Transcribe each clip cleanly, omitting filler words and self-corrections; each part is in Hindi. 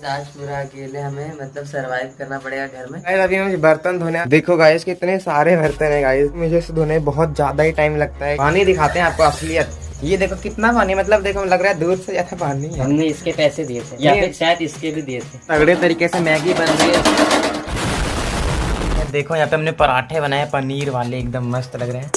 आज पूरा अकेले हमें मतलब सरवाइव करना पड़ेगा घर में। गाइस अभी मुझे बर्तन धोने, देखो गाइस कितने सारे बर्तन है गाइस, मुझे इसे धोने बहुत ज्यादा ही टाइम लगता है। पानी दिखाते हैं आपको असलियत, ये देखो कितना पानी, मतलब देखो लग रहा है दूध से ज्यादा पानी है। हमने इसके पैसे दिए थे या फिर शायद इसके भी दिए थे। तगड़े तरीके से मैगी बन रही है। देखो यहाँ पे हमने पराठे बनाए पनीर वाले, एकदम मस्त लग रहे हैं।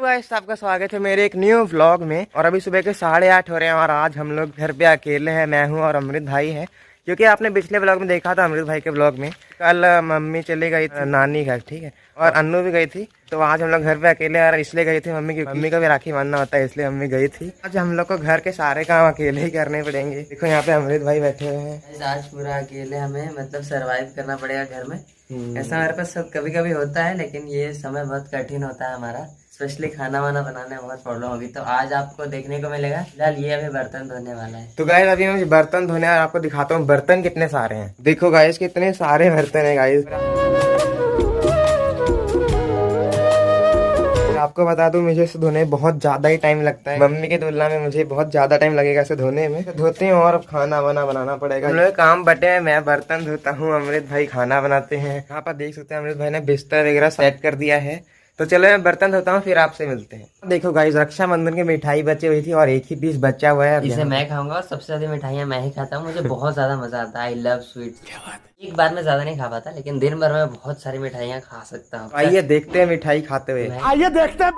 गाइस आपका स्वागत है मेरे एक न्यू व्लॉग में। और अभी सुबह के 8:30 हो रहे हैं और आज हम लोग घर पे अकेले हैं। मैं हूं और अमृत भाई है, क्योंकि आपने पिछले व्लॉग में देखा था अमृत भाई के व्लॉग में। कल मम्मी चली गई नानी घर, ठीक है, और अन्नू भी गई थी। तो आज हम लोग घर पे अकेले और इसलिए गई थी मम्मी की, मम्मी का भी राखी बांधना होता है इसलिए मम्मी गई थी। आज हम लोग को घर के सारे काम अकेले ही करने पड़ेंगे। देखो यहाँ पे अमृत भाई बैठे हुए हैं। आज पूरा अकेले हमें मतलब सरवाइव करना पड़ेगा घर में। ऐसा हमारे पास सब कभी कभी होता है, लेकिन ये समय बहुत कठिन होता है हमारा, स्पेशली खाना वाना बनाने में बहुत प्रॉब्लम होगी। तो आज आपको देखने को मिलेगा। फिलहाल ये अभी बर्तन धोने वाला है। तो गाइस अभी मुझे बर्तन धोने और आपको दिखाता हूँ बर्तन कितने सारे हैं। देखो गाइस कितने सारे बर्तन है गाइस। आपको बता दूं मुझे इसे धोने में बहुत ज्यादा ही टाइम लगता है। मम्मी की तुलना में मुझे बहुत ज्यादा टाइम लगेगा इसे धोने में। धोते हैं और अब खाना वाना बनाना पड़ेगा। हम लोग काम बटे हैं, मैं बर्तन धोता हूँ, अमृत भाई खाना बनाते हैं। यहाँ पर देख सकते हैं अमृत भाई ने बिस्तर वगैरह सेट कर दिया है। तो चलो मैं बर्तन धोता हूँ फिर आपसे मिलते हैं। देखो गाइस रक्षाबंधन की मिठाई बची हुई थी और एक ही पीस बचा हुआ है। इसे मैं खाऊंगा और सबसे ज्यादा मिठाइयाँ मैं ही खाता हूँ। मुझे बहुत ज्यादा मजा आता है। I love sweets. एक बार में ज्यादा नहीं खा पाता, लेकिन दिन भर में बहुत सारी मिठाइयाँ खा सकता हूँ। आइए देखते हैं मिठाई खाते हुए। आइए देखते हैं।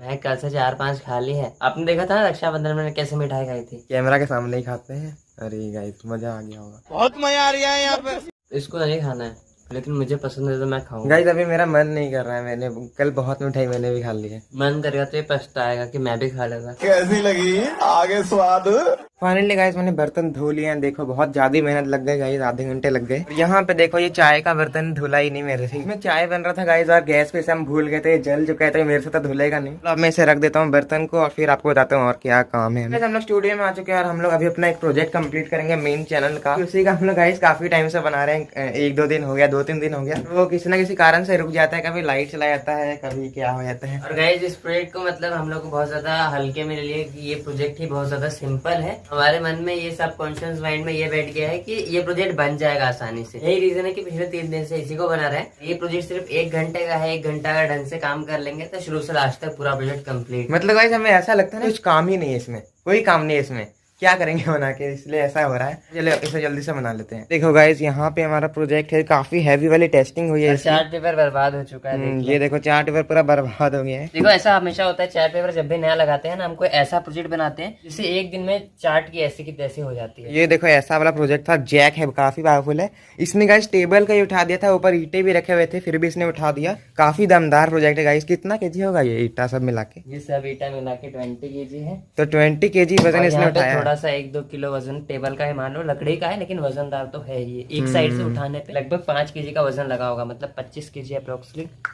मैं कल से 4-5 खा ली है। आपने देखा था ना रक्षाबंधन में कैसे मिठाई खाई थी? कैमरा के सामने ही खाते हैं। अरे गाइस मजा आ गया होगा, बहुत मजा आ रहा है यहाँ पे। इसको नहीं खाना है, लेकिन मुझे पसंद है तो मैं खाऊंगा। गाइस अभी मेरा मन नहीं कर रहा है, मैंने कल बहुत मिठाई मैंने भी खा ली है। मन करेगा तो ये पछताएगा कि मैं भी खा लेगा। कैसी लगी आगे स्वाद? फाइनली गाइस मैंने बर्तन धो लिए हैं। देखो बहुत ज्यादा मेहनत लग गई गाइस, आधे घंटे लग गए। यहाँ पे देखो ये चाय का बर्तन धुला ही नहीं मेरे से। इसमें चाय बन रहा था गाइस और गैस पे से हम भूल गए थे, जल चुका है, तो मेरे से तो धुलेगा नहीं। तो अब मैं इसे रख देता हूँ बर्तन को और फिर आपको बताता हूँ और क्या काम है। हम लोग स्टूडियो में आ चुके हैं और हम लोग अभी अपना एक प्रोजेक्ट कंप्लीट करेंगे मेन चैनल का। उसी का हम लोग गाइस काफी टाइम से बना रहे हैं, 1-2 दिन हो गया, 2-3 दिन हो गया। वो किसी न किसी कारण से रुक जाता है, कभी लाइट चला जाता है, कभी क्या हो जाता है। और गाइस इस प्रोजेक्ट को मतलब हम लोग को बहुत ज्यादा हल्के में ले लिए कि ये प्रोजेक्ट ही बहुत ज्यादा सिंपल है। हमारे मन में ये सबकॉन्शियस माइंड में ये बैठ गया है कि ये प्रोजेक्ट बन जाएगा आसानी से। यही रीजन है कि पिछले 3 दिन से इसी को बना रहे हैं। ये प्रोजेक्ट सिर्फ 1 घंटे का है। 1 घंटा का ढंग से काम कर लेंगे तो शुरू से लास्ट तक पूरा प्रोजेक्ट कंप्लीट। मतलब गाइस हमें ऐसा लगता है ना कुछ काम ही नहीं है इसमें, कोई काम नहीं है इसमें, क्या करेंगे बना के, इसलिए ऐसा हो रहा है। चलो इसे जल्दी से बना लेते हैं। देखो गाइस यहाँ पे हमारा प्रोजेक्ट है, काफी हैवी वाली टेस्टिंग हुई है। चार्ट पेपर बर्बाद हो चुका है। ये देखो चार्ट पेपर पूरा बर्बाद हो गया है। देखो ऐसा हमेशा होता है, चार्ट पेपर जब भी नया लगाते हैं ना, हमको ऐसा प्रोजेक्ट बनाते हैं जिससे 1 दिन में चार्ट की ऐसी की तैसी हो जाती है। ये देखो ऐसा वाला प्रोजेक्ट था, जैक है, काफी पावरफुल है। इसने गाइस टेबल का ही उठा दिया था, ऊपर ईंटें भी रखे हुए थे, फिर भी इसने उठा दिया। काफी दमदार प्रोजेक्ट है गाइस। कितना केजी होगा ये ईटा सब मिला के? ये सब ईटा मिला के 20 kg है। तो 20 kg वजन इसने उठाया। थोड़ा सा 1-2 किलो वजन टेबल का है, मान लो लकड़ी का है, लेकिन वजनदार तो है। ये एक साइड से उठाने पे लगभग 5 kg का वजन लगा होगा, मतलब 25 kg अप्रोक्सीमेटली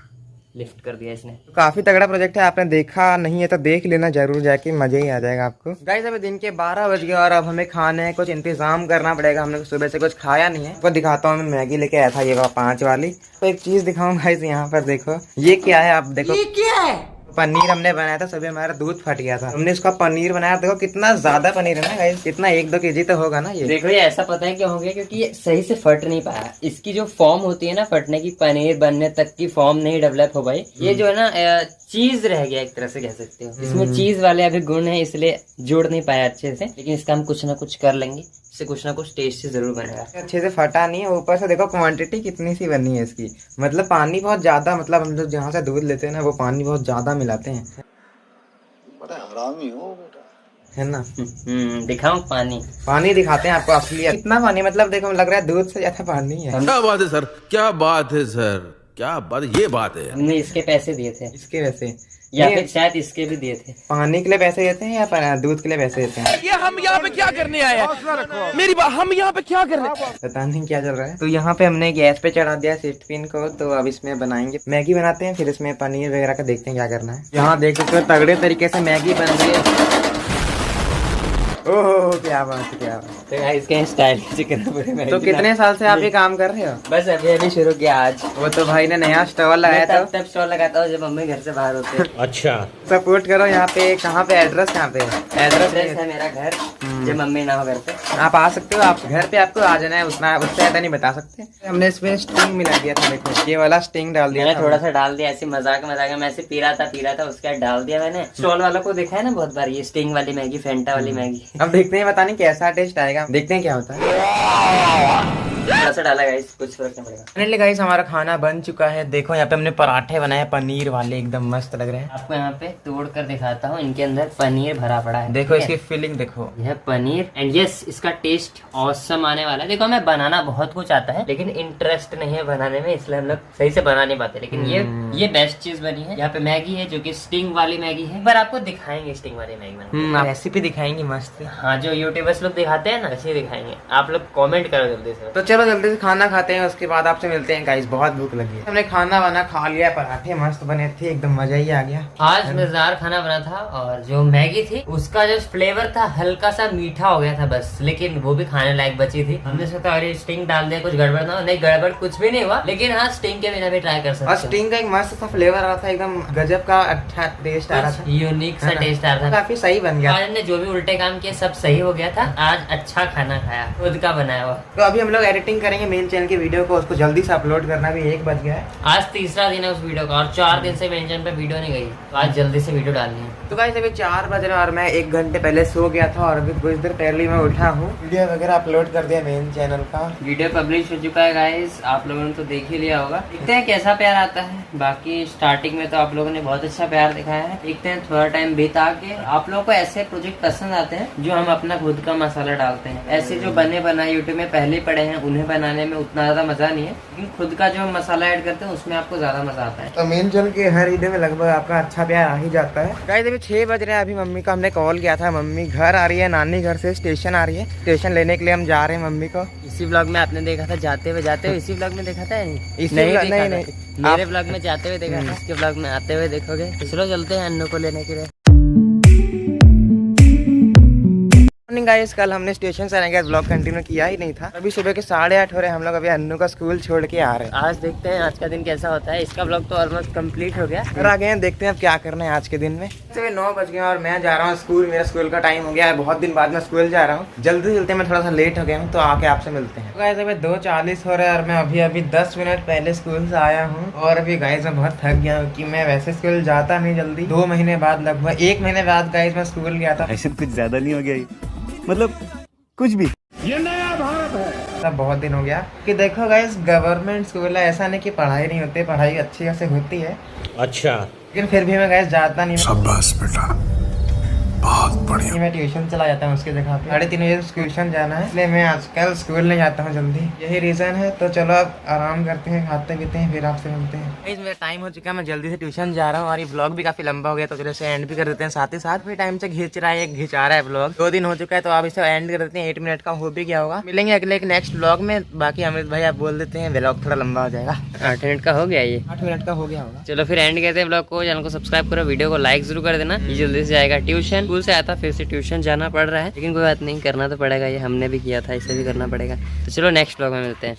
लिफ्ट कर दिया इसने। तो काफी तगड़ा प्रोजेक्ट है, आपने देखा नहीं है तो देख लेना जरूर जाके, मजा ही आ जाएगा आपको। गाइस अभी दिन के 12 बज गए और अब हमें खाने कुछ इंतजाम करना पड़ेगा। हमने सुबह से कुछ खाया नहीं है। आपको दिखाता हूँ, मैं मैगी लेके आया था, ये 5 वाली। तो एक चीज दिखाऊंगा गाइस, यहाँ पर देखो ये क्या है, आप देखो ये क्या है। पनीर हमने बनाया था, सुबह हमारा दूध फट गया था, हमने इसका पनीर बनाया। देखो कितना ज्यादा पनीर है ना गाइस, कितना 1-2 kg तो होगा ना ये। देखो ये ऐसा पता है क्यों हो गया, क्योंकि ये सही से फट नहीं पाया। इसकी जो फॉर्म होती है ना फटने की, पनीर बनने तक की फॉर्म नहीं डेवलप हो पाई। ये जो है ना चीज रह गया, एक तरह से कह सकते हो। इसमें चीज वाले अभी गुण है, इसलिए जोड़ नहीं पाया अच्छे से। लेकिन इसका हम कुछ ना कुछ कर लेंगे, इससे कुछ ना कुछ टेस्ट से जरूर बनेगा। अच्छे से फटा नहीं है, ऊपर से देखो क्वांटिटी कितनी सी बनी है इसकी। मतलब पानी बहुत ज्यादा, मतलब हम लोग जहाँ से दूध लेते हैं ना वो पानी बहुत ज्यादा मिलाते हैं। बड़ा हरामी हो बेटा, है ना। दिखाऊं पानी दिखाते हैं आपको असलियत। कितना पानी, मतलब देखो लग रहा है दूध से ज्यादा पानी है। क्या बात है सर, क्या बात है सर, क्या बात, ये बात है। हमने इसके पैसे दिए थे इसके वैसे या फिर शायद इसके भी दिए थे। पानी के लिए पैसे देते हैं या दूध के लिए पैसे देते हैं? ये हम यहाँ पे क्या करने आए हैं? मेरी बात, हम यहाँ पे क्या करने? पता नहीं क्या चल रहा है। तो यहाँ पे हमने गैस पे चढ़ा दिया सिट पिन को। तो अब इसमें बनाएंगे मैगी, बनाते हैं, फिर इसमें पनीर वगैरह का देखते हैं क्या करना है। यहाँ देख सकते हो तगड़े तरीके से मैगी बन रही है। ओह क्या बात है, क्या बात तो गाइस के स्टाइल करना पड़ेगा। है। तो कितने साल से आप ये काम कर रहे हो? बस अभी अभी शुरू किया आज। वो तो भाई ने नया स्टॉल लगाया था। तब स्टॉल लगाता हूँ जब मम्मी घर से बाहर होते हैं। अच्छा। सपोर्ट करो। यहाँ पे कहाँ पे एड्रेस कहाँ पे है? एड्रेस है मेरा घर, जब मम्मी ना हो घर पे। आप आ सकते हो, आप घर पे आपको आ जाना है, उतना उससे ज्यादा नहीं बता सकते। हमने इसमें स्टिंग मिला दिया था, देखो ये वाला स्टिंग डाल दिया मैंने था। थोड़ा सा डाल दिया, ऐसे मजाक में मैं ऐसे पी रहा था उसके बाद डाल दिया मैंने। स्टॉल वालों को देखा है ना बहुत बार, ये स्टिंग वाली मैगी, फेंटा वाली मैगी। अब देखते हैं, पता नहीं कैसा टेस्ट आएगा, देखते हैं क्या होता है। थोड़ा सा डाला गाइस, कुछ फर्क नहीं पड़ेगा। फाइनली गाइस हमारा खाना बन चुका है। देखो यहाँ पे हमने पराठे बनाए पनीर वाले, एकदम मस्त लग रहे हैं। आपको यहाँ पे तोड़ कर दिखाता हूँ, इनके अंदर पनीर भरा पड़ा है। देखो ठीक इसकी है? फीलिंग देखो। यह पनीर एंड यस, इसका टेस्ट ऑसम आने वाला है। देखो मैं बनाना बहुत कुछ आता है, लेकिन इंटरेस्ट नहीं है बनाने में, इसलिए हम लोग सही से बना नहीं पाते। लेकिन ये बेस्ट चीज बनी है। यहाँ पे मैगी है जो कि स्टिंग वाली मैगी है, पर आपको दिखाएंगे स्टिंग वाली मैगी बनाना। रेसिपी दिखाएंगे मस्त। हाँ, जो यूट्यूबर्स लोग दिखाते हैं ना, वैसे दिखाएंगे। आप लोग कमेंट करो जल्दी से। तो चलो जल्दी से खाना खाते हैं, उसके बाद आपसे मिलते हैं गाइस। बहुत भूख लगी है। हमने खाना वाना खा लिया, पराठे मस्त बने थे, एकदम मजा ही आ गया। आज मजेदार खाना बना था, और जो मैगी थी उसका जो फ्लेवर था हल्का सा मीठा हो गया था बस, लेकिन वो भी खाने लायक बची थी। हमने सोचा अरे स्टिंग डाल दिया, कुछ गड़बड़ ना हो। नहीं, गड़बड़ कुछ भी नहीं हुआ, लेकिन हाँ स्टिंग के बिना भी ट्राई कर सकते और हो। स्टिंग का एक मस्त सा फ्लेवर आ रहा था, एकदम गजब का अच्छा टेस्ट आ रहा था, यूनिक सा टेस्ट आ रहा था। काफी सही बन गया। आज ने जो भी उल्टे काम किए सब सही हो गया था। आज अच्छा खाना खाया, खुद का बनाया हुआ। तो अभी हम लोग एडिटिंग करेंगे मेन चैनल की वीडियो को, उसको जल्दी से अपलोड करना भी 1 बज गया है। आज तीसरा दिन है उस वीडियो का, और 4 दिन से मेन चैनल पे वीडियो नहीं गई, तो आज जल्दी से वीडियो डालनी है। तो गाइस अभी 4 बज रहे हैं और मैं 1 घंटे पहले सो गया था, और अभी कुछ देर पहले ही मैं उठा हूँ। वीडियो वगैरह अपलोड कर दिया मेन चैनल का। वीडियो पब्लिश हो चुका है गाइस, आप लोगों ने तो देख ही लिया होगा। देखते हैं कैसा प्यार आता है। बाकी स्टार्टिंग में तो आप लोगों ने बहुत अच्छा प्यार दिखाया है। देखते हैं थोड़ा टाइम बिता के आप लोगों को ऐसे प्रोजेक्ट पसंद आते हैं जो हम अपना खुद का मसाला डालते हैं। ऐसे जो बने बनाए यूट्यूब में पहले पड़े हैं, उन्हें बनाने में उतना ज्यादा मजा नहीं है, लेकिन खुद का जो मसाला ऐड करते हैं उसमें आपको ज्यादा मजा आता है। तो मेन चैनल के हर वीडियो में लगभग आपका अच्छा प्यार आ ही जाता है। गाइस अभी 6 बज रहे हैं। अभी मम्मी का हमने कॉल किया था, मम्मी घर आ रही है, नानी घर से स्टेशन आ रही है। स्टेशन लेने के लिए हम जा रहे हैं मम्मी को। इसी ब्लॉग में आपने देखा था जाते हुए इसी ब्लॉग में देखा था इसी नहीं ब्लॉग- देखा नहीं, था। नहीं। मेरे ब्लॉग में जाते हुए देखा था, इसके ब्लॉग में आते हुए देखोगे। तो चलो चलते हैं अन्नू को लेने के लिए। मॉर्निंग गाइस, कल हमने स्टेशन से आने के बाद ब्लॉग कंटिन्यू किया ही नहीं था। अभी सुबह के 8:30 हो रहे हैं, हम लोग अभी अन्नू का स्कूल छोड़ के आ रहे हैं। आज देखते हैं आज का दिन कैसा होता है। इसका ब्लॉग तो ऑलमोस्ट कंप्लीट हो गया। घर आ गए हैं, देखते हैं अब क्या करना है आज के दिन में। सुबह 9 बज गए और मैं जा रहा हूँ स्कूल। मेरा स्कूल का टाइम हो गया है, बहुत दिन बाद मैं स्कूल जा रहा हूँ। जल्दी चलते मैं थोड़ा सा लेट हो गया हूँ, तो आके आपसे मिलते हैं। गाइस अभी 2:40 हो रहा है और मैं अभी 10 मिनट पहले स्कूल से आया हूँ। और अभी गाइस मैं बहुत थक गया हूँ कि मैं वैसे स्कूल जाता नहीं जल्दी। 2 महीने बाद, लगभग 1 महीने बाद गाइस मैं स्कूल गया था। ऐसे कुछ ज्यादा नहीं हो गया, मतलब कुछ भी। तब बहुत दिन हो गया कि देखो गाइस, गवर्नमेंट स्कूल है, ऐसा नहीं कि पढ़ाई नहीं होती, पढ़ाई अच्छी खासी होती है। अच्छा। लेकिन फिर भी मैं गाइस जाता नहीं। शाबाश बेटा, बहुत बढ़िया। मैं ट्यूशन चला जाता हूँ उसके जगह पे। 3:30 बजे ट्यूशन जाना है, इसलिए मैं आजकल स्कूल नहीं जाता हूँ जल्दी। यही रीजन है। तो चलो अब आराम करते हैं, खाते पीते हैं, फिर आपसे मिलते हैं। मेरा टाइम हो चुका है, मैं जल्दी से ट्यूशन जा रहा हूँ। और ये ब्लॉग भी काफी लंबा हो गया, तो चलो इसे एंड भी कर देते हैं। साथ ही साथ भी टाइम से घिंचा रहा है ब्लॉग। 2 दिन हो चुका है, तो आप इसे एंड कर देते हैं। 8 मिनट का हो भी गया होगा। मिलेंगे अगले एक नेक्स्ट ब्लॉग में। बाकी अमृत भाई आप बोल देते हैं, ब्लॉग थोड़ा लंबा हो जाएगा। 8 मिनट का हो गया ये। 8 मिनट का हो गया होगा। चलो फिर एंड करते हैं ब्लॉग को। चैनल को सब्सक्राइब करो, वीडियो को लाइक जरूर कर देना। ये जल्दी से जाएगा ट्यूशन। स्कूल से आया था, फिर से ट्यूशन जाना पड़ रहा है, लेकिन कोई बात नहीं, करना तो पड़ेगा। ये हमने भी किया था, इसे भी करना पड़ेगा। तो चलो नेक्स्ट ब्लॉग में मिलते हैं।